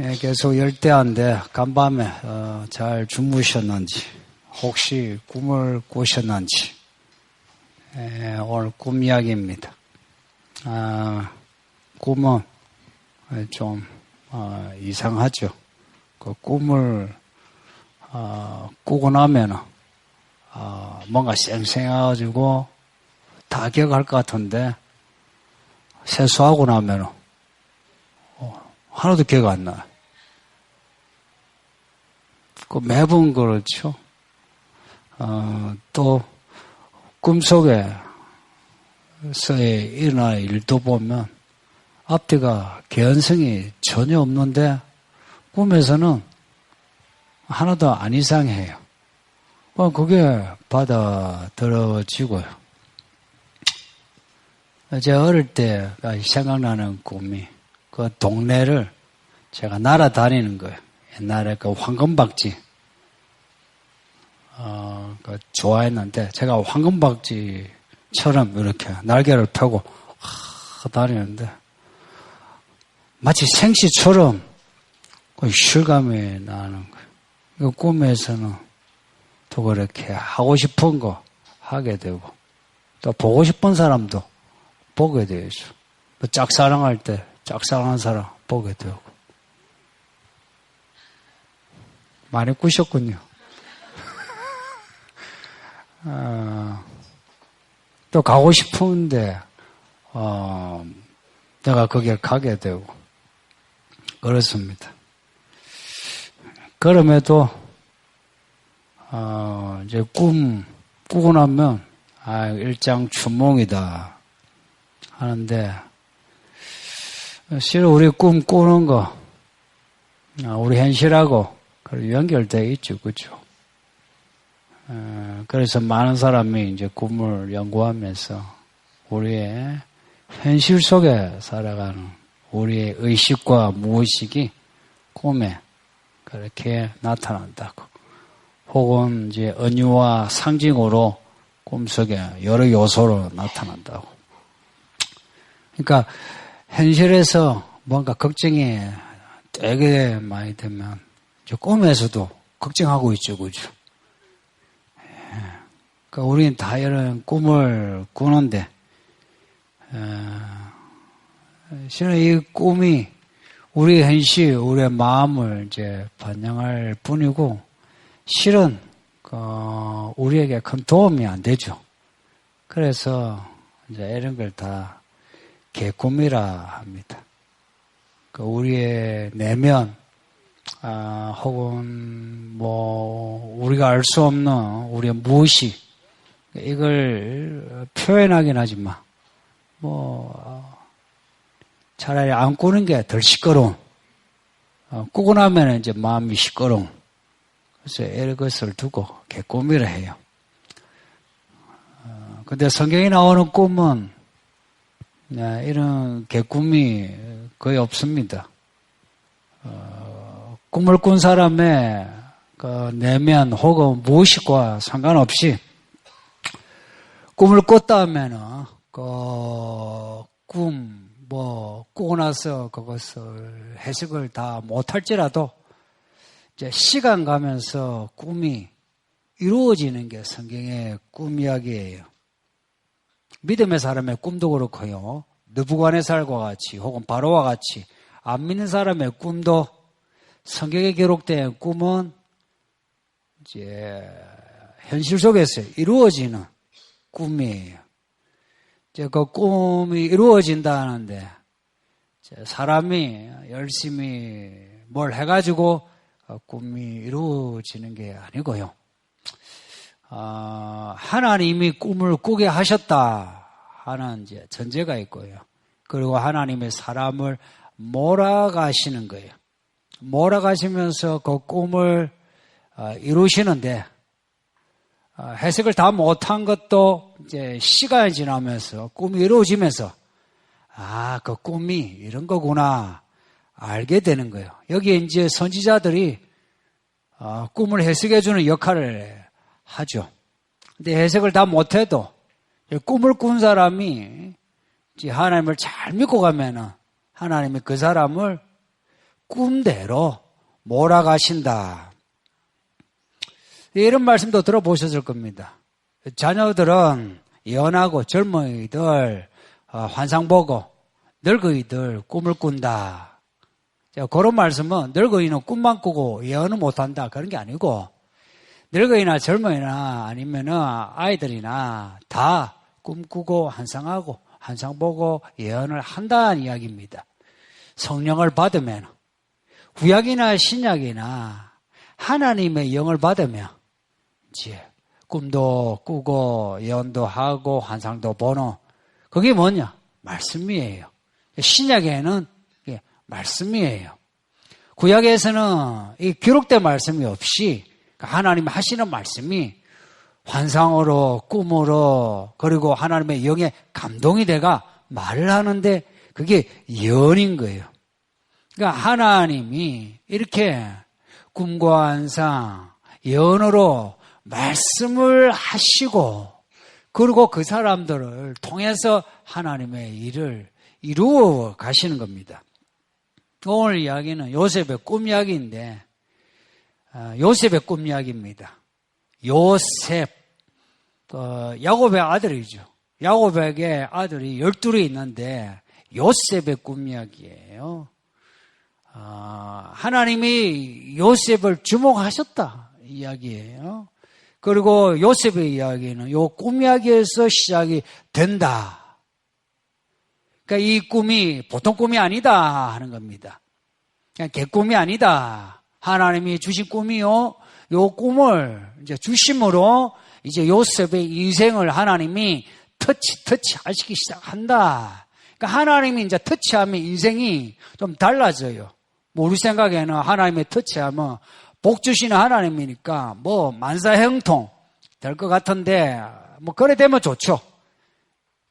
예, 계속 열대한데 간밤에 잘 주무셨는지 혹시 꿈을 꾸셨는지 오늘 꿈 이야기입니다. 꿈은 좀 이상하죠. 그 꿈을 꾸고 나면은 뭔가 쌩쌩해가지고 다 기억할 것 같은데 세수하고 나면은 하나도 기억 안 나요. 그 매번 그렇죠. 또 꿈속에서의 일어나는 일도 보면 앞뒤가 개연성이 전혀 없는데 꿈에서는 하나도 안 이상해요. 그게 받아들여지고요. 제가 어릴 때 생각나는 꿈이 그 동네를 제가 날아다니는 거예요. 옛날에 그 황금박쥐 좋아했는데 제가 황금박쥐처럼 이렇게 날개를 펴고 다니는데 마치 생시처럼 실감이 나는 거예요. 꿈에서는 또 그렇게 하고 싶은 거 하게 되고 또 보고 싶은 사람도 보게 되죠. 또 짝사랑할 때 짝사랑한 사람 보게 되고 많이 꾸셨군요. 또 가고 싶은데 내가 거기에 가게 되고 그렇습니다. 그럼에도 이제 꿈 꾸고 나면 일장춘몽이다 하는데 실은 우리 꿈 꾸는 거 우리 현실하고 연결되어 있죠, 그렇죠? 그래서 많은 사람이 이제 꿈을 연구하면서 우리의 현실 속에 살아가는 우리의 의식과 무의식이 꿈에 그렇게 나타난다고. 혹은 이제 은유와 상징으로 꿈속에 여러 요소로 나타난다고. 그러니까 현실에서 뭔가 걱정이 되게 많이 되면 꿈에서도 걱정하고 있죠, 그죠? 그러니까 우리는 다 이런 꿈을 꾸는데, 실은 이 꿈이 우리 현실, 우리의 마음을 이제 반영할 뿐이고, 실은 우리에게 큰 도움이 안 되죠. 그래서 이제 이런 걸 다 개꿈이라 합니다. 우리의 내면, 혹은 우리가 알 수 없는 우리의 무의식, 이걸 표현하긴 하지만, 차라리 안 꾸는 게 덜 시끄러운, 꾸고 나면 이제 마음이 시끄러운, 그래서 이것을 두고 개꿈이라 해요. 근데 성경에 나오는 꿈은, 이런 개꿈이 거의 없습니다. 꿈을 꾼 사람의 그 내면 혹은 무의식과 상관없이 꿈을 꿨다 하면은 꾸고 나서 그것을 해석을 다 못할지라도 이제 시간 가면서 꿈이 이루어지는 게 성경의 꿈 이야기예요. 믿음의 사람의 꿈도 그렇고요. 느부갓네살과 같이 혹은 바로와 같이 안 믿는 사람의 꿈도 성경에 기록된 꿈은 이제 현실 속에서 이루어지는 꿈이에요. 이제 그 꿈이 이루어진다는데 사람이 열심히 뭘 해가지고 꿈이 이루어지는 게 아니고요. 하나님이 꿈을 꾸게 하셨다 하는 이제 전제가 있고요. 그리고 하나님의 사람을 몰아가시는 거예요. 몰아가시면서 그 꿈을 이루시는데 해석을 다 못한 것도 이제 시간이 지나면서 꿈이 이루어지면서 그 꿈이 이런 거구나 알게 되는 거예요. 여기에 이제 선지자들이 꿈을 해석해주는 역할을 하죠. 근데 해석을 다 못해도 꿈을 꾼 사람이 이제 하나님을 잘 믿고 가면은 하나님이 그 사람을 꿈대로 몰아가신다. 이런 말씀도 들어보셨을 겁니다. 자녀들은 연하고 젊은이들 환상 보고 늙은이들 꿈을 꾼다. 그런 말씀은 늙은이는 꿈만 꾸고 예언은 못한다 그런 게 아니고 늙은이나 젊은이나 아니면은 아이들이나 다 꿈꾸고 환상하고 환상 보고 예언을 한다는 이야기입니다. 성령을 받으면 구약이나 신약이나 하나님의 영을 받으면 이제 꿈도 꾸고 예언도 하고 환상도 보는 그게 뭐냐? 말씀이에요. 신약에는 말씀이에요. 구약에서는 이 기록된 말씀이 없이 하나님이 하시는 말씀이 환상으로 꿈으로 그리고 하나님의 영에 감동이 돼가 말을 하는데 그게 예언인 거예요. 그러니까 하나님이 이렇게 꿈과 환상, 예언으로 말씀을 하시고 그리고 그 사람들을 통해서 하나님의 일을 이루어 가시는 겁니다. 오늘 이야기는 요셉의 꿈 이야기인데 요셉의 꿈 이야기입니다. 요셉, 야곱의 아들이죠. 야곱에게 아들이 12이 있는데 요셉의 꿈 이야기예요. 하나님이 요셉을 주목하셨다 이야기예요. 그리고 요셉의 이야기는 요 꿈 이야기에서 시작이 된다. 그러니까 이 꿈이 보통 꿈이 아니다 하는 겁니다. 그냥 개꿈이 아니다. 하나님이 주신 꿈이요. 요 꿈을 이제 주심으로 이제 요셉의 인생을 하나님이 터치하시기 시작한다. 그러니까 하나님이 이제 터치하면 인생이 좀 달라져요. 우리 생각에는 하나님의 터치하면 복 주시는 하나님이니까 만사형통 될 것 같은데 그래 되면 좋죠.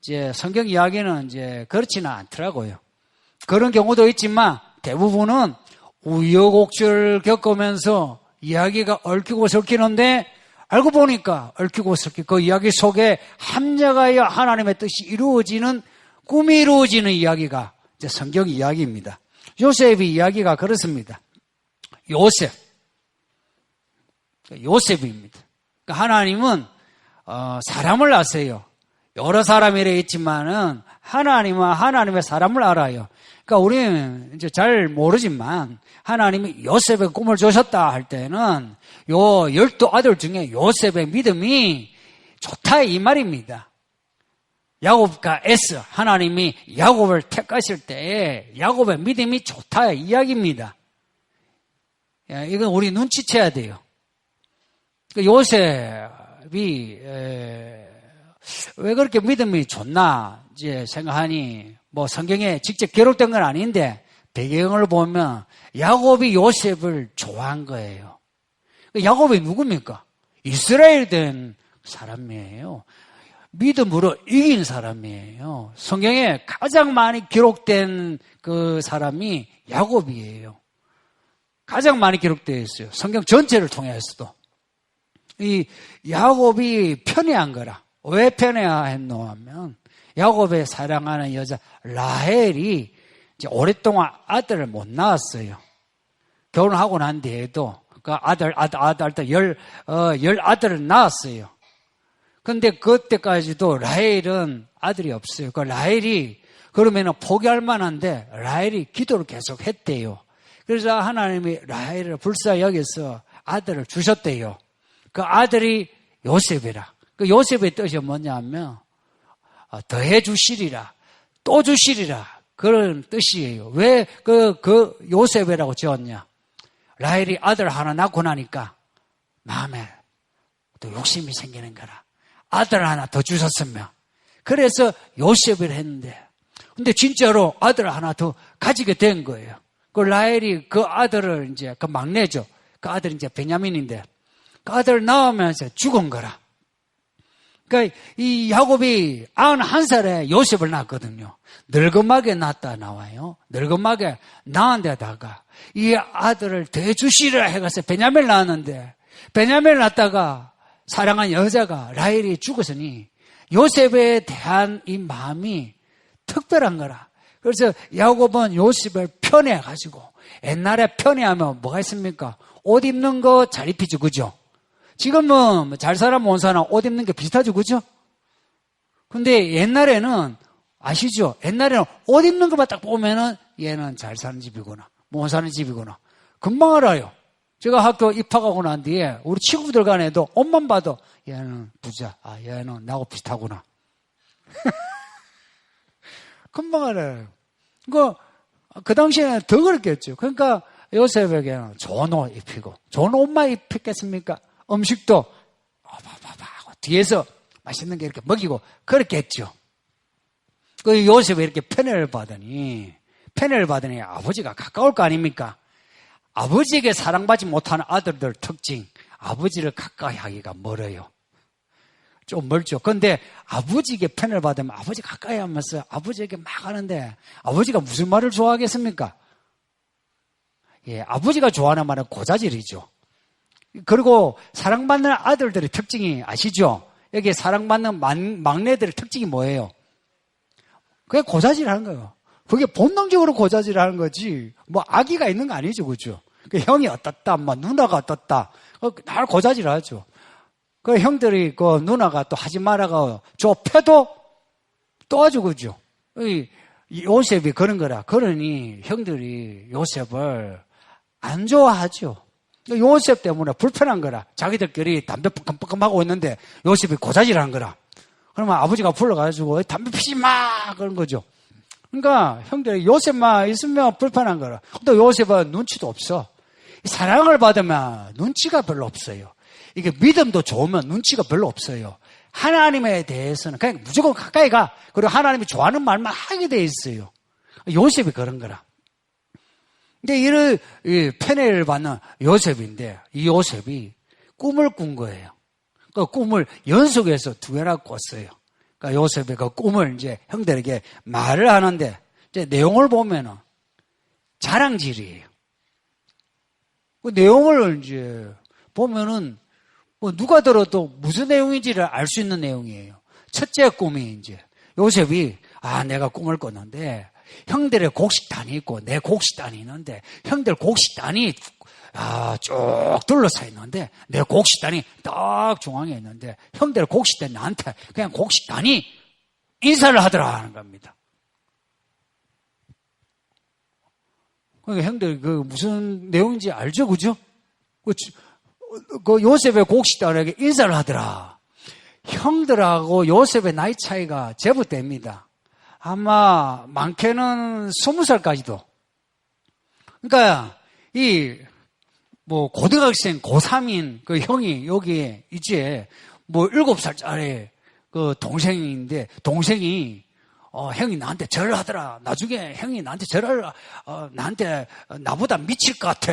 이제 성경 이야기는 이제 그렇지는 않더라고요. 그런 경우도 있지만 대부분은 우여곡절을 겪으면서 이야기가 얽히고 설키는데 알고 보니까 얽히고 설키 그 이야기 속에 합력하여 하나님의 뜻이 이루어지는 꿈이 이루어지는 이야기가 이제 성경 이야기입니다. 요셉의 이야기가 그렇습니다. 요셉입니다. 그러니까 하나님은 사람을 아세요. 여러 사람이라 했지만은 하나님은 하나님의 사람을 알아요. 그러니까 우리는 이제 잘 모르지만 하나님이 요셉의 꿈을 주셨다 할 때는 요 12아들 중에 요셉의 믿음이 좋다 이 말입니다. 야곱과 에서 하나님이 야곱을 택하실 때에 야곱의 믿음이 좋다 이야기입니다. 이건 우리 눈치채야 돼요. 요셉이 왜 그렇게 믿음이 좋나 이제 생각하니 성경에 직접 기록된 건 아닌데 배경을 보면 야곱이 요셉을 좋아한 거예요. 야곱이 누굽니까? 이스라엘 된 사람이에요. 믿음으로 이긴 사람이에요. 성경에 가장 많이 기록된 그 사람이 야곱이에요. 가장 많이 기록되어 있어요. 성경 전체를 통해서도. 이 야곱이 편애한 거라. 왜 편애했노 하면 야곱의 사랑하는 여자 라헬이 이제 오랫동안 아들을 못 낳았어요. 결혼하고 난 뒤에도 그 아들 열 아들을 낳았어요. 근데 그때까지도 라헬은 아들이 없어요. 그 라헬이 그러면은 포기할 만한데 라헬이 기도를 계속 했대요. 그래서 하나님이 라헬을 불쌍히 여겨서 아들을 주셨대요. 그 아들이 요셉이라. 그 요셉의 뜻이 뭐냐면 더해 주시리라, 또 주시리라 그런 뜻이에요. 왜 그 요셉이라고 지었냐? 라헬이 아들 하나 낳고 나니까 마음에 또 욕심이 생기는 거라. 아들 하나 더 주셨으면. 그래서 요셉을 했는데, 근데 진짜로 아들 하나 더 가지게 된 거예요. 그 라헬이 그 아들을 이제 그 막내죠. 그 아들이 이제 베냐민인데, 그 아들을 낳으면서 죽은 거라. 그러니까 이 야곱이 91살에 요셉을 낳았거든요. 늙음하게 낳았다 나와요. 늙음하게 낳은 데다가 이 아들을 대주시리라 해가서 베냐민을 낳았는데, 베냐민을 낳다가 사랑한 여자가 라헬이 죽었으니 요셉에 대한 이 마음이 특별한 거라. 그래서 야곱은 요셉을 편애해가지고 옛날에 편애하면 뭐가 있습니까? 옷 입는 거 잘 입히죠, 그죠? 지금은 잘 사람 못 사나 옷 입는 게 비슷하죠, 그죠? 근데 옛날에는 아시죠? 옛날에는 옷 입는 것만 딱 보면은 얘는 잘 사는 집이구나, 못 사는 집이구나. 금방 알아요. 제가 학교 입학하고 난 뒤에 우리 친구들 간에도 옷만 봐도 얘는 부자, 얘는 나하고 비슷하구나. 금방 알아요. 그 당시에는 더 그랬겠죠. 그러니까 요셉에게는 좋은 옷 입히고, 좋은 옷만 입혔겠습니까? 음식도 하고 뒤에서 맛있는 게 이렇게 먹이고 그랬겠죠. 그 요셉이 이렇게 편애를 받으니 아버지가 가까울 거 아닙니까? 아버지에게 사랑받지 못하는 아들들 특징, 아버지를 가까이 하기가 멀어요. 좀 멀죠. 그런데 아버지에게 편을 받으면 아버지 가까이 하면서 아버지에게 막 하는데 아버지가 무슨 말을 좋아하겠습니까? 예, 아버지가 좋아하는 말은 고자질이죠. 그리고 사랑받는 아들들의 특징이 아시죠? 여기 사랑받는 막내들의 특징이 뭐예요? 그게 고자질 하는 거예요. 그게 본능적으로 고자질 하는 거지, 뭐 악의가 있는 거 아니죠, 그죠? 그 형이 어떻다, 뭐 누나가 어떻다, 날 고자질 하죠. 그 형들이 그 누나가 또 하지 말아가 좁혀도 또 아주 그죠. 요셉이 그런 거라. 그러니 형들이 요셉을 안 좋아하죠. 요셉 때문에 불편한 거라. 자기들끼리 담배 뿜뿜 하고 있는데 요셉이 고자질하는 거라. 그러면 아버지가 불러가지고 담배 피지 마 그런 거죠. 그러니까 형들이 요셉만 있으면 불편한 거라. 또 요셉은 눈치도 없어. 사랑을 받으면 눈치가 별로 없어요. 이게 믿음도 좋으면 눈치가 별로 없어요. 하나님에 대해서는 그냥 무조건 가까이 가. 그리고 하나님이 좋아하는 말만 하게 돼 있어요. 요셉이 그런 거라. 근데 이런 편애를 받는 요셉인데 이 요셉이 꿈을 꾼 거예요. 그 꿈을 연속해서 2개나 꿨어요. 그러니까 요셉의 그 꿈을 이제 형들에게 말을 하는데 이제 내용을 보면은 자랑질이에요. 그 내용을 이제 보면은 뭐 누가 들어도 무슨 내용인지를 알 수 있는 내용이에요. 첫째 꿈이 이제 요셉이 내가 꿈을 꿨는데 형들의 곡식단이 있고 내 곡식단이 있는데 형들 곡식단이 쭉 둘러싸 있는데 내 곡식단이 딱 중앙에 있는데 형들 곡식단이 나한테 그냥 곡식단이 인사를 하더라 하는 겁니다. 그러니까 형들 그 무슨 내용인지 알죠, 그죠? 그 요셉의 곡식단에게 인사를 하더라. 형들하고 요셉의 나이 차이가 제법 됩니다. 아마 많게는 20살까지도. 그러니까 뭐 고등학생 고3인 그 형이 여기에 이제 뭐 7살짜리 그 동생인데 동생이 형이 나한테 절을 하더라. 나중에 형이 나한테 절을 나한테 나보다 미칠 것 같아.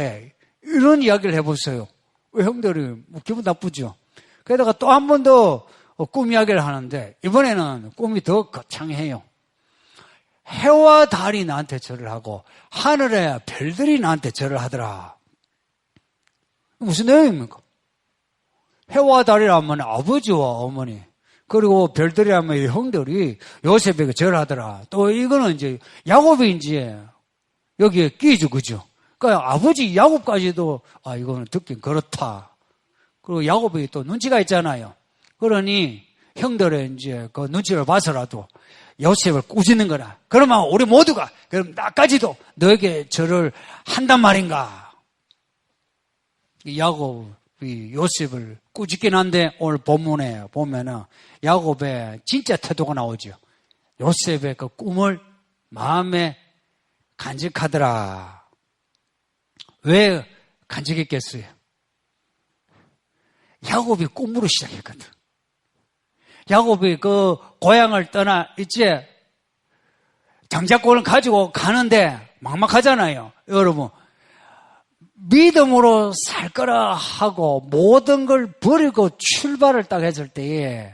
이런 이야기를 해보세요. 형들이 뭐 기분 나쁘죠. 게다가 또 한 번 더 꿈 이야기를 하는데 이번에는 꿈이 더 거창해요. 해와 달이 나한테 절을 하고 하늘의 별들이 나한테 절을 하더라. 무슨 내용입니까? 해와 달이라면 아버지와 어머니 그리고 별들이라면 형들이 요셉에게 절하더라. 또 이거는 이제 야곱이 이제 여기에 끼죠, 그죠? 그러니까 아버지 야곱까지도 이거는 듣긴 그렇다. 그리고 야곱이 또 눈치가 있잖아요. 그러니 형들의 이제 그 눈치를 봐서라도 요셉을 꾸짖는 거라. 그러면 우리 모두가 그럼 나까지도 너에게 절을 한단 말인가? 야곱이 요셉을 꾸짖긴 한데 오늘 본문에 보면은 야곱의 진짜 태도가 나오죠. 요셉의 그 꿈을 마음에 간직하더라. 왜 간직했겠어요? 야곱이 꿈으로 시작했거든. 야곱이 그 고향을 떠나 이제 장자권을 가지고 가는데 막막하잖아요. 여러분 믿음으로 살 거라 하고 모든 걸 버리고 출발을 딱 했을 때에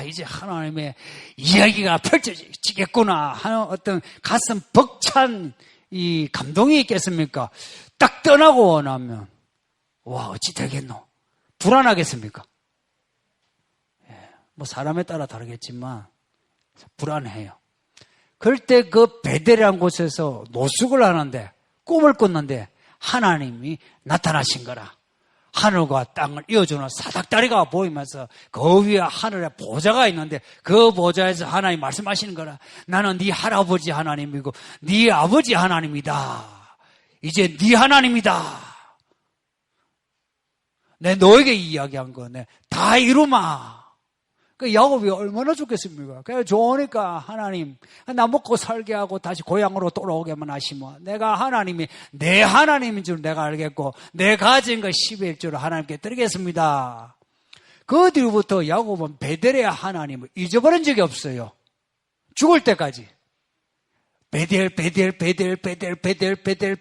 이제 하나님의 이야기가 펼쳐지겠구나 하는 어떤 가슴 벅찬 이 감동이 있겠습니까? 딱 떠나고 나면 어찌 되겠노? 불안하겠습니까? 뭐 사람에 따라 다르겠지만 불안해요. 그럴 때 그 베델이라는 곳에서 노숙을 하는데 꿈을 꿨는데 하나님이 나타나신 거라. 하늘과 땅을 이어주는 사닥다리가 보이면서 그 위에 하늘에 보좌가 있는데 그 보좌에서 하나님 말씀하시는 거라. 나는 네 할아버지 하나님이고 네 아버지 하나님이다. 이제 네 하나님이다. 내 너에게 이야기한 거 내 다 이루마. 그 야곱이 얼마나 좋겠습니까? 그냥 좋으니까 하나님 나 먹고 살게 하고 다시 고향으로 돌아오게만 하시면 내가 하나님이 내 하나님인 줄 내가 알겠고 내 가진 것 10일 줄 하나님께 드리겠습니다. 그 뒤부터 야곱은 베델의 하나님을 잊어버린 적이 없어요. 죽을 때까지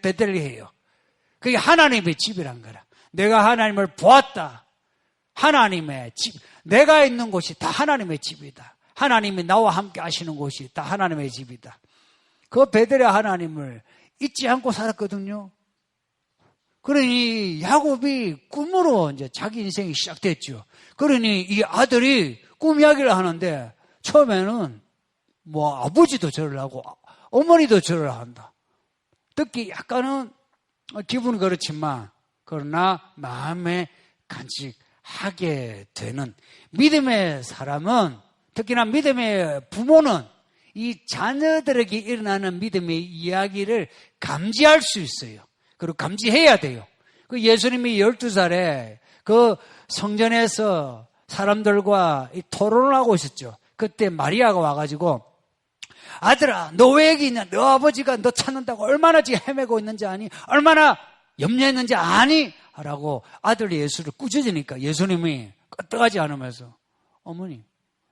베델 해요. 그게 하나님의 집이란 거라. 내가 하나님을 보았다. 하나님의 집, 내가 있는 곳이 다 하나님의 집이다. 하나님이 나와 함께 하시는 곳이 다 하나님의 집이다. 그 베델의 하나님을 잊지 않고 살았거든요. 그러니 야곱이 꿈으로 이제 자기 인생이 시작됐죠. 그러니 이 아들이 꿈 이야기를 하는데 처음에는 뭐 아버지도 절을 하고 어머니도 절을 한다. 듣기 약간은 기분은 그렇지만 그러나 마음에 간직하게 되는 믿음의 사람은 특히나 믿음의 부모는 이 자녀들에게 일어나는 믿음의 이야기를 감지할 수 있어요. 그리고 감지해야 돼요. 그 예수님이 12살에 그 성전에서 사람들과 토론을 하고 있었죠. 그때 마리아가 와가지고 아들아 너 왜 여기 있냐? 너 아버지가 너 찾는다고 얼마나 지금 헤매고 있는지 아니? 얼마나 염려했는지 아니? 라고 아들 예수를 꾸짖으니까 예수님이 끄떡하지 않으면서 어머니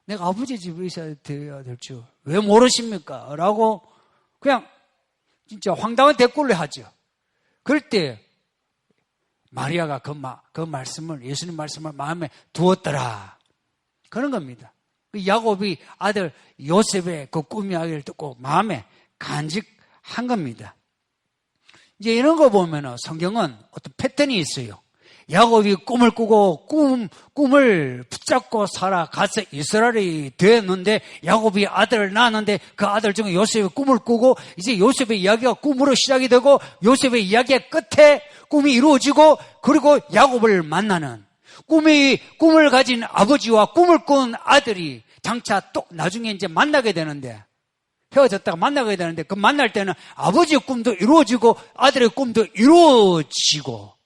내가 아버지 집에 있어야 될 줄 왜 모르십니까? 라고 그냥 진짜 황당한 대꾸를 하죠. 그럴 때 마리아가 그 말씀을 예수님 말씀을 마음에 두었더라. 그런 겁니다. 야곱이 아들 요셉의 그 꿈 이야기를 듣고 마음에 간직한 겁니다. 이제 이런 거 보면은 성경은 어떤 패턴이 있어요. 야곱이 꿈을 꾸고 꿈을 붙잡고 살아가서 이스라엘이 되었는데 야곱이 아들을 낳았는데 그 아들 중에 요셉이 꿈을 꾸고 이제 요셉의 이야기가 꿈으로 시작이 되고 요셉의 이야기의 끝에 꿈이 이루어지고 그리고 야곱을 만나는 꿈을 가진 아버지와 꿈을 꾼 아들이 장차 또 나중에 이제 만나게 되는데 헤어졌다가 만나게 되는데 그 만날 때는 아버지의 꿈도 이루어지고 아들의 꿈도 이루어지고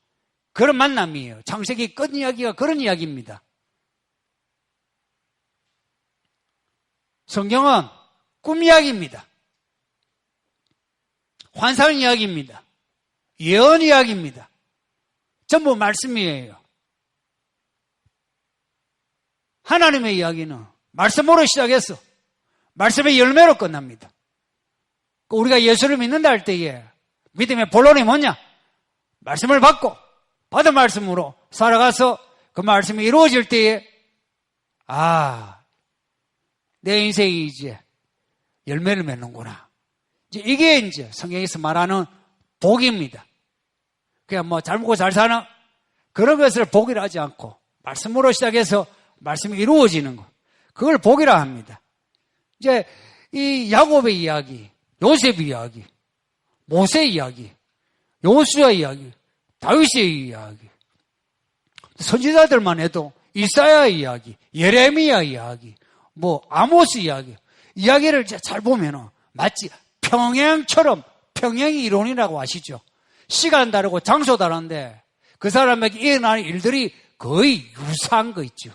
그런 만남이에요. 창세기 끝 이야기가 그런 이야기입니다. 성경은 꿈 이야기입니다. 환상 이야기입니다. 예언 이야기입니다. 전부 말씀이에요. 하나님의 이야기는 말씀으로 시작해서 말씀의 열매로 끝납니다. 우리가 예수를 믿는다 할 때에 믿음의 본론이 뭐냐? 말씀을 받고 받은 말씀으로 살아가서 그 말씀이 이루어질 때에 내 인생이 이제 열매를 맺는구나. 이게 이제 성경에서 말하는 복입니다. 그냥 뭐 잘 먹고 잘 사는 그런 것을 복이라 하지 않고 말씀으로 시작해서 말씀이 이루어지는 것. 그걸 복이라 합니다. 이제 이 야곱의 이야기, 요셉의 이야기, 모세의 이야기, 여호수아의 이야기, 다윗의 이야기, 선지자들만 해도 이사야의 이야기, 예레미야 이야기, 뭐 아모스 이야기를 잘 보면은 마치 평행처럼 평행이 이론이라고 아시죠? 시간 다르고 장소 다른데 그 사람에게 일어나는 일들이 거의 유사한 거 있죠.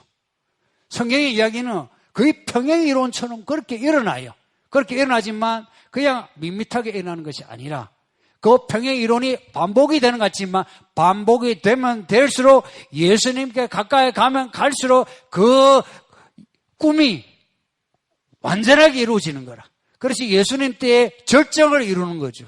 성경의 이야기는 거의 평행 이론처럼 그렇게 일어나요. 그렇게 일어나지만 그냥 밋밋하게 일어나는 것이 아니라 그 평행 이론이 반복이 되는 것 같지만 반복이 되면 될수록 예수님께 가까이 가면 갈수록 그 꿈이 완전하게 이루어지는 거라. 그래서 예수님 때의 절정을 이루는 거죠.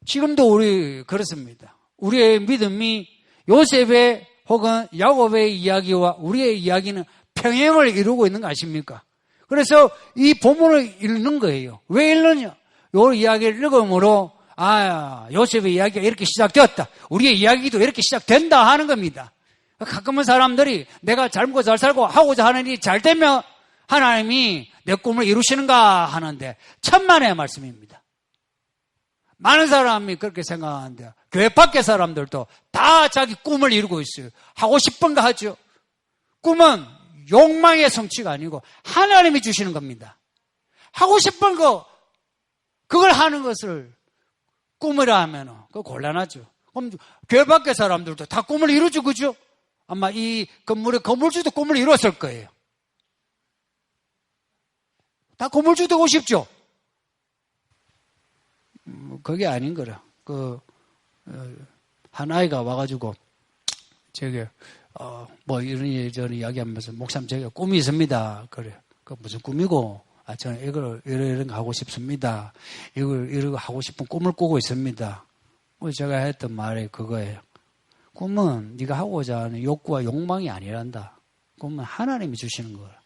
지금도 우리 그렇습니다. 우리의 믿음이 요셉의 혹은 야곱의 이야기와 우리의 이야기는 평행을 이루고 있는 거 아십니까? 그래서 이 본문을 읽는 거예요. 왜 읽느냐? 요 이야기를 읽음으로 요셉의 이야기가 이렇게 시작되었다. 우리의 이야기도 이렇게 시작된다 하는 겁니다. 가끔은 사람들이 내가 잘 먹고 잘 살고 하고자 하는 일이 잘 되면 하나님이 내 꿈을 이루시는가 하는데 천만의 말씀입니다. 많은 사람이 그렇게 생각하는데 교회 밖의 사람들도 다 자기 꿈을 이루고 있어요. 하고 싶은 거 하죠. 꿈은 욕망의 성취가 아니고 하나님이 주시는 겁니다. 하고 싶은 거 그걸 하는 것을 꿈이라 하면 그거 곤란하죠. 그럼 교회 밖의 사람들도 다 꿈을 이루죠. 그죠? 아마 이 건물의 건물주도 꿈을 이뤘을 거예요. 다 건물주 되고 싶죠? 그게 아닌 거라. 한 아이가 와가지고, 이런 이야기하면서, 목사님, 제가 꿈이 있습니다. 그래. 그 무슨 꿈이고, 저는 이런 거 하고 싶습니다. 이거 하고 싶은 꿈을 꾸고 있습니다. 제가 했던 말이 그거예요. 꿈은 네가 하고자 하는 욕구와 욕망이 아니란다. 꿈은 하나님이 주시는 거야.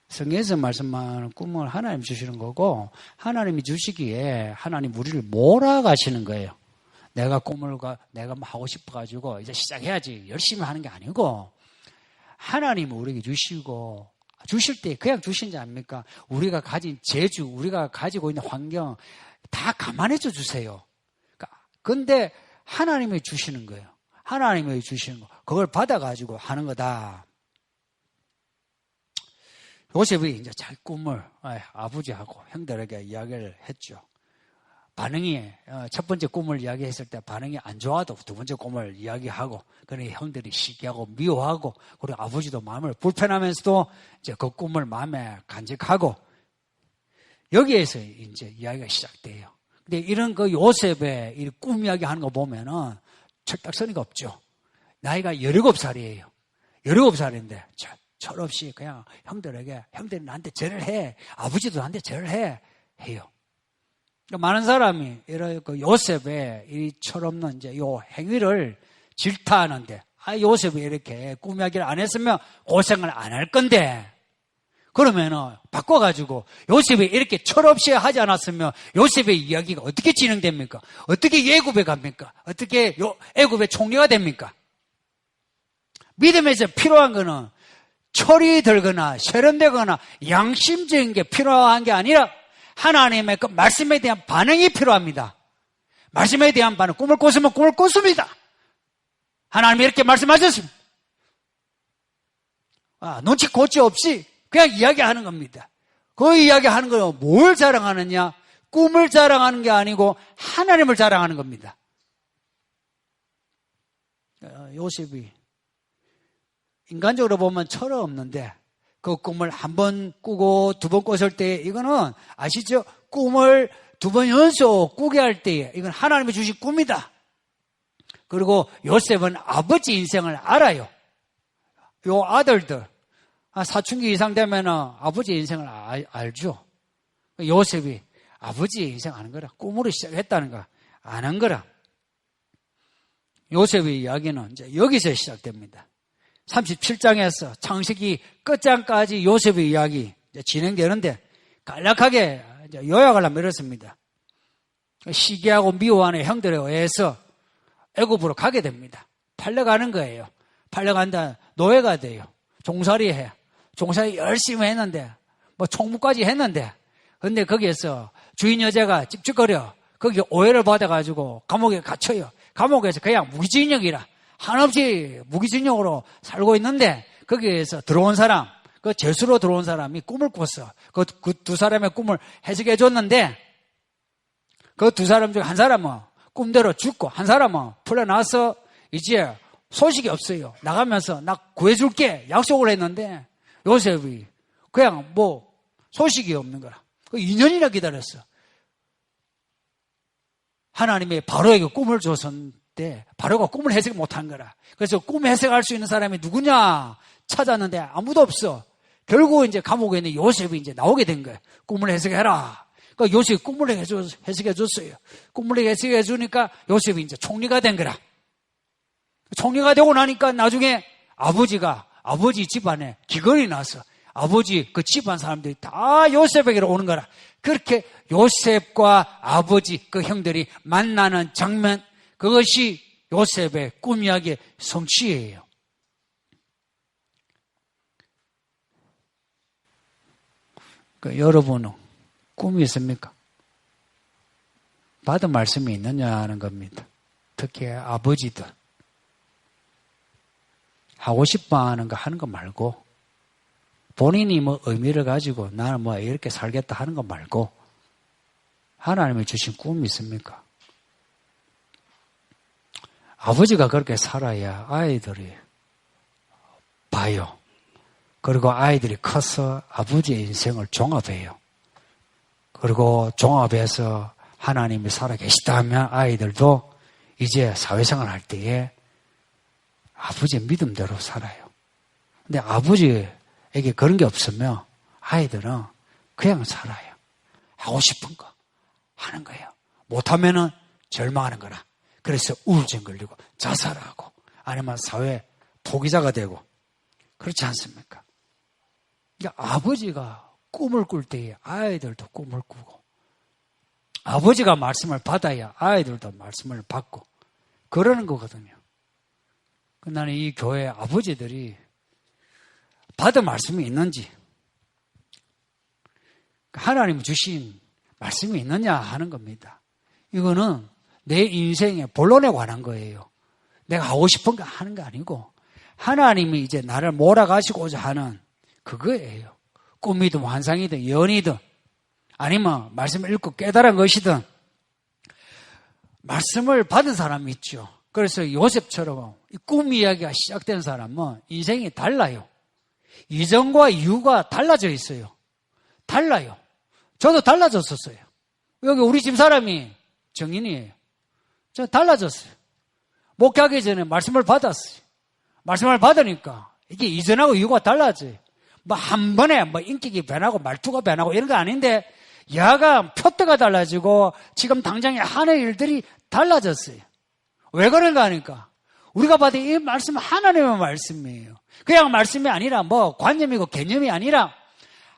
성경에서 말씀하는 꿈을 하나님 주시는 거고 하나님이 주시기에 하나님 우리를 몰아가시는 거예요. 내가 내가 하고 싶어가지고 이제 시작해야지 열심히 하는 게 아니고 하나님은 우리에게 주시고 주실 때 그냥 주신지 압니까? 우리가 가진 재주, 우리가 가지고 있는 환경 다 감안해줘 주세요. 근데 하나님이 주시는 거예요. 하나님이 주시는 거. 그걸 받아가지고 하는 거다. 요셉이 이제 자기 꿈을 아버지하고 형들에게 이야기를 했죠. 반응이, 첫 번째 꿈을 이야기했을 때 반응이 안 좋아도 두 번째 꿈을 이야기하고, 그러니 형들이 시기하고 미워하고, 그리고 아버지도 마음을 불편하면서도 이제 그 꿈을 마음에 간직하고, 여기에서 이제 이야기가 시작돼요. 근데 이런 그 요셉의 이 꿈 이야기 하는 거 보면은 철딱서니가 없죠. 나이가 17살이에요. 17살인데, 철없이 그냥 형들이 나한테 절을 해. 아버지도 나한테 절을 해요. 많은 사람이 이런 그 요셉의 이 철없는 이제 요 행위를 질타하는데, 요셉이 이렇게 꿈 이야기를 안 했으면 고생을 안 할 건데, 그러면은 바꿔가지고 요셉이 이렇게 철없이 하지 않았으면 요셉의 이야기가 어떻게 진행됩니까? 어떻게 예굽에 갑니까? 어떻게 애굽의 총리가 됩니까? 믿음에서 필요한 거는 철이 들거나 세련되거나 양심적인 게 필요한 게 아니라 하나님의 그 말씀에 대한 반응이 필요합니다. 말씀에 대한 반응, 꿈을 꿨으면 꿈을 꿨습니다. 하나님이 이렇게 말씀하셨습니다. 눈치 고치 없이 그냥 이야기하는 겁니다. 그 이야기하는 건 뭘 자랑하느냐? 꿈을 자랑하는 게 아니고 하나님을 자랑하는 겁니다. 요셉이 인간적으로 보면 철은 없는데 그 꿈을 한 번 꾸고 두 번 꿨을 때 이거는 아시죠? 꿈을 두 번 연속 꾸게 할 때 이건 하나님이 주신 꿈이다. 그리고 요셉은 아버지 인생을 알아요. 요 아들들 사춘기 이상 되면 아버지 인생을 알죠. 요셉이 아버지 인생 아는 거라. 꿈으로 시작했다는 거 아는 거라. 요셉의 이야기는 이제 여기서 시작됩니다. 37장에서 창세기 끝장까지 요셉의 이야기 진행되는데 간략하게 요약을 하면 이렇습니다. 시기하고 미워하는 형들에 의해서 애굽으로 가게 됩니다. 팔려가는 거예요. 팔려간다 노예가 돼요. 종살이 해. 종살이 열심히 했는데 총무까지 했는데 근데 거기에서 주인 여자가 찝찝거려. 거기 오해를 받아가지고 감옥에 갇혀요. 감옥에서 그냥 무기징역이라 한없이 무기징역으로 살고 있는데 거기에서 들어온 사람, 그 죄수로 들어온 사람이 꿈을 꿨어. 그 두 사람의 꿈을 해석해 줬는데 그 두 사람 중 한 사람은 꿈대로 죽고 한 사람은 풀려나서 이제 소식이 없어요. 나가면서 나 구해줄게 약속을 했는데 요셉이 그냥 소식이 없는 거라. 2년이나 기다렸어. 하나님이 바로에게 꿈을 줬었는데 바로가 꿈을 해석 못한 거라. 그래서 꿈 해석할 수 있는 사람이 누구냐 찾았는데 아무도 없어. 결국 이제 감옥에 있는 요셉이 이제 나오게 된 거예요. 꿈을 해석해라. 그러니까 요셉이 꿈을 해석해 줬어요. 꿈을 해석해 주니까 요셉이 이제 총리가 된 거라. 총리가 되고 나니까 나중에 아버지 집안에 기근이 나서 아버지 그 집안 사람들이 다 요셉에게로 오는 거라. 그렇게 요셉과 아버지 그 형들이 만나는 장면, 그것이 요셉의 꿈 이야기의 성취예요. 여러분은 꿈이 있습니까? 받은 말씀이 있느냐 하는 겁니다. 특히 아버지들. 하고 싶어 하는 거 하는 거 말고, 본인이 뭐 의미를 가지고 나는 뭐 이렇게 살겠다 하는 거 말고, 하나님이 주신 꿈이 있습니까? 아버지가 그렇게 살아야 아이들이 봐요. 그리고 아이들이 커서 아버지의 인생을 종합해요. 그리고 종합해서 하나님이 살아계시다 하면 아이들도 이제 사회생활 할 때에 아버지의 믿음대로 살아요. 근데 아버지에게 그런 게 없으면 아이들은 그냥 살아요. 하고 싶은 거 하는 거예요. 못하면은 절망하는 거라. 그래서 우울증 걸리고 자살하고 아니면 사회 포기자가 되고 그렇지 않습니까? 그러니까 아버지가 꿈을 꿀 때에 아이들도 꿈을 꾸고 아버지가 말씀을 받아야 아이들도 말씀을 받고 그러는 거거든요. 나는 이 교회 아버지들이 받은 말씀이 있는지 하나님 주신 말씀이 있느냐 하는 겁니다. 이거는 내 인생의 본론에 관한 거예요. 내가 하고 싶은 거 하는 거 아니고 하나님이 이제 나를 몰아가시고자 하는 그거예요. 꿈이든 환상이든 예언이든 아니면 말씀을 읽고 깨달은 것이든 말씀을 받은 사람이 있죠. 그래서 요셉처럼 꿈 이야기가 시작된 사람은 인생이 달라요. 이전과 이후가 달라져 있어요. 달라요. 저도 달라졌었어요. 여기 우리 집 사람이 정인이에요. 저 달라졌어요. 목회하기 전에 말씀을 받았어요. 말씀을 받으니까 이게 이전하고 이후가 달라져요. 뭐 한 번에 뭐 인격이 변하고 말투가 변하고 이런 거 아닌데 야가 표대가 달라지고 지금 당장에 하는 일들이 달라졌어요. 왜 그런가 하니까 우리가 받은 이 말씀은 하나님의 말씀이에요. 그냥 말씀이 아니라 뭐 관념이고 개념이 아니라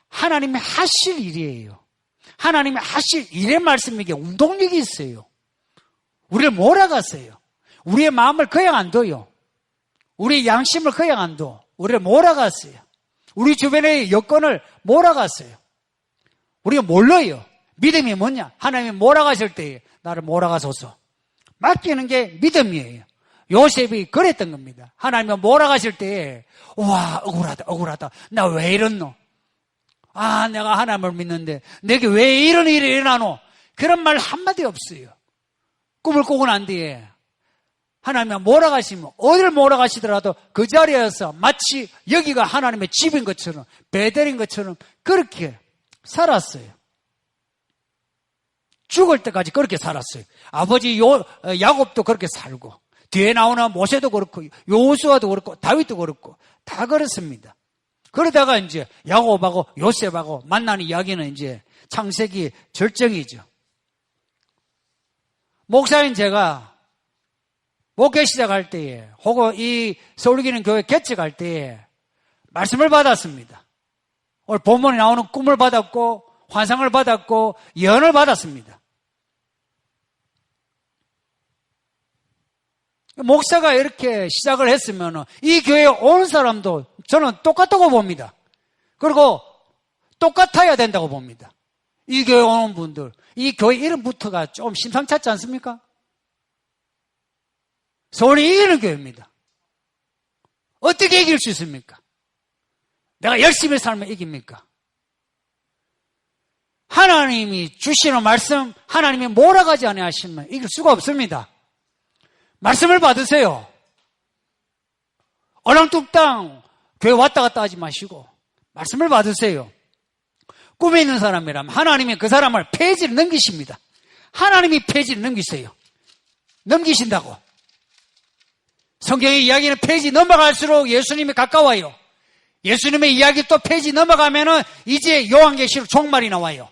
하나님이 하실 일이에요. 하나님이 하실 일의 말씀이 이게 운동력이 있어요. 우리를 몰아갔어요. 우리의 마음을 그냥 안 둬요. 우리의 양심을 그냥 안 둬. 우리를 몰아갔어요. 우리 주변의 여건을 몰아갔어요. 우리가 몰라요. 믿음이 뭐냐? 하나님이 몰아가실 때 나를 몰아가소서. 맡기는 게 믿음이에요. 요셉이 그랬던 겁니다. 하나님이 몰아가실 때 와 억울하다. 나 왜 이랬노? 아 내가 하나님을 믿는데 내게 왜 이런 일이 일어나노? 그런 말 한마디 없어요. 꿈을 꾸고 난 뒤에 하나님이 몰아가시면 어디를 몰아가시더라도 그 자리에서 마치 여기가 하나님의 집인 것처럼 베델인 것처럼 그렇게 살았어요. 죽을 때까지 그렇게 살았어요. 아버지 야곱도 그렇게 살고 뒤에 나오는 모세도 그렇고 여호수아도 그렇고 다윗도 그렇고 다 그렇습니다. 그러다가 이제 야곱하고 요셉하고 만나는 이야기는 이제 창세기 절정이죠. 목사인 제가 목회 시작할 때에 혹은 이 서울기는 교회 개척할 때에 말씀을 받았습니다. 오늘 본문에 나오는 꿈을 받았고 환상을 받았고 예언을 받았습니다. 목사가 이렇게 시작을 했으면 이 교회에 오는 사람도 저는 똑같다고 봅니다. 그리고 똑같아야 된다고 봅니다. 이 교회에 오는 분들, 이 교회 이름부터가 좀 심상찮지 않습니까? 서울이 이기는 교회입니다. 어떻게 이길 수 있습니까? 내가 열심히 살면 이깁니까? 하나님이 주시는 말씀, 하나님이 몰아가지 아니하시면 이길 수가 없습니다. 말씀을 받으세요. 얼렁뚱땅 교회 왔다 갔다 하지 마시고 말씀을 받으세요. 꿈이 있는 사람이라면 하나님이 그 사람을 페이지를 넘기십니다. 하나님이 페이지를 넘기세요. 넘기신다고. 성경의 이야기는 페이지 넘어갈수록 예수님이 가까워요. 예수님의 이야기 또 페이지 넘어가면은 이제 요한계시록 종말이 나와요.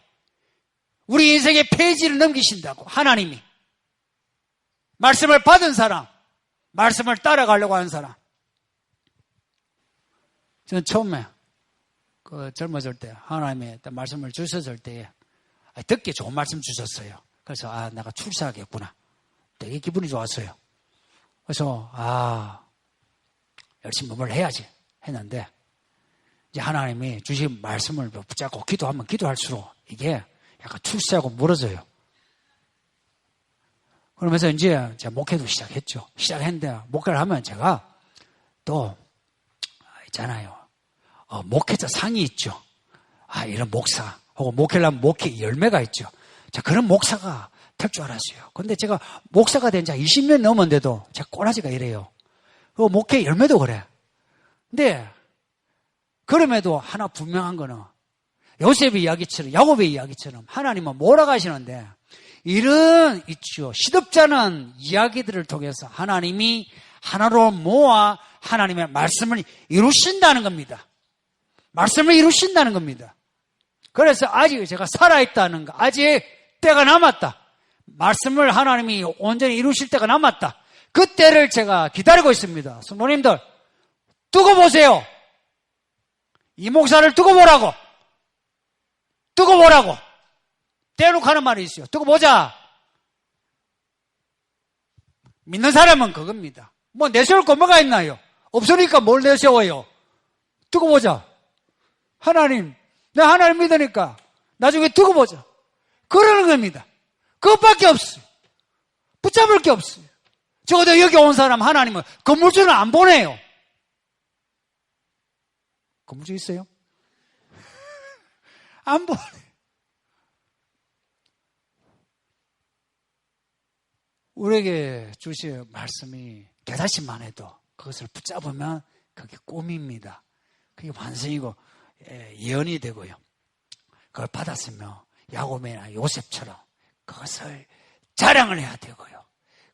우리 인생의 페이지를 넘기신다고 하나님이. 말씀을 받은 사람, 말씀을 따라가려고 하는 사람. 저는 처음에 젊어질 때 하나님의 말씀을 주셨을 때 듣기 좋은 말씀 주셨어요. 그래서 내가 출세하겠구나. 되게 기분이 좋았어요. 그래서 열심히 뭘 해야지 했는데 이제 하나님이 주신 말씀을 붙잡고 기도하면 기도할수록 이게 약간 출세하고 멀어져요. 그러면서 이제 제가 목회도 시작했죠. 시작했는데 목회를 하면 제가 또 있잖아요. 목회자 상이 있죠. 이런 목사 혹은 목회를 하면 목회 열매가 있죠. 자, 그런 목사가 될 줄 알았어요. 근데 제가 목사가 된 지 20년 넘었는데도 제 꼬라지가 이래요. 그 목회 열매도 그래. 근데 그럼에도 하나 분명한 거는 요셉의 이야기처럼 야곱의 이야기처럼 하나님은 몰아가시는데 이런 있죠. 시덥잖은 이야기들을 통해서 하나님이 하나로 모아 하나님의 말씀을 이루신다는 겁니다. 말씀을 이루신다는 겁니다. 그래서 아직 제가 살아있다는 거, 아직 때가 남았다. 말씀을 하나님이 온전히 이루실 때가 남았다. 그 때를 제가 기다리고 있습니다. 성도님들, 두고 보세요. 이 목사를 두고 보라고. 두고 보라고. 대놓고 하는 말이 있어요. 두고 보자. 믿는 사람은 그겁니다. 뭐 내세울 거 뭐가 있나요? 없으니까 뭘 내세워요? 두고 보자. 하나님, 내가 하나님 믿으니까 나중에 두고 보자. 그러는 겁니다. 그것밖에 없어요. 붙잡을 게 없어요. 적어도 여기 온 사람 하나님은 건물주는 안 보내요. 건물주 있어요? 안 보내. 우리에게 주신 말씀이 깨닫기만 해도 그것을 붙잡으면 그게 꿈입니다. 그게 완성이고 예언이 되고요. 그걸 받았으면 야곱이나 요셉처럼 그것을 자랑을 해야 되고요.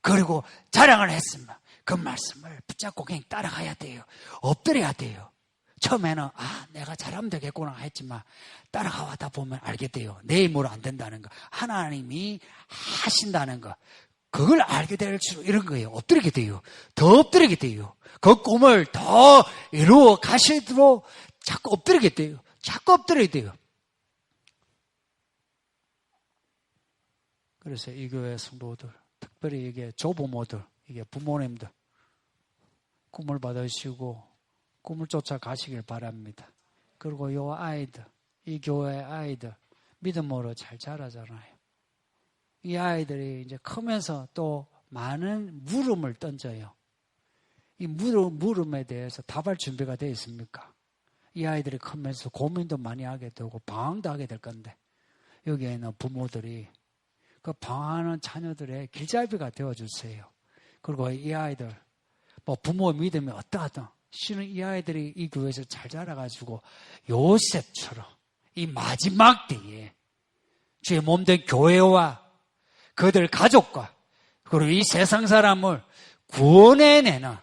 그리고 자랑을 했으면 그 말씀을 붙잡고 그냥 따라가야 돼요. 엎드려야 돼요. 처음에는 내가 잘하면 되겠구나 했지만 따라가다 보면 알게 돼요. 내 힘으로 안 된다는 거. 하나님이 하신다는 거. 그걸 알게 될수록 이런 거예요. 엎드리게 돼요. 더 엎드리게 돼요. 그 꿈을 더 이루어 가시도록 자꾸 엎드리게 돼요. 자꾸 엎드리게 돼요. 그래서 이 교회 성도들, 특별히 이게 조부모들, 이게 부모님들, 꿈을 받으시고 꿈을 쫓아 가시길 바랍니다. 그리고 이 아이들, 이 교회 아이들, 믿음으로 잘 자라잖아요. 이 아이들이 이제 크면서 또 많은 물음을 던져요. 이 물음에 대해서 답할 준비가 되어 있습니까? 이 아이들이 크면서 고민도 많이 하게 되고 방황도 하게 될 건데 여기에는 부모들이 그 방황하는 자녀들의 길잡이가 되어주세요. 그리고 이 아이들, 부모의 믿음이 어떠하든 실은 이 아이들이 이 교회에서 잘 자라가지고 요셉처럼 이 마지막 때에 주의 몸된 교회와 그들 가족과 그리고 이 세상 사람을 구원해내는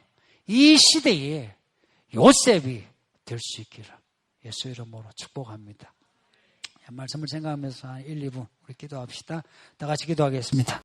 이 시대에 요셉이 될 수 있기를 예수 이름으로 축복합니다. 말씀을 생각하면서 한 1, 2분 우리 기도합시다. 다 같이 기도하겠습니다.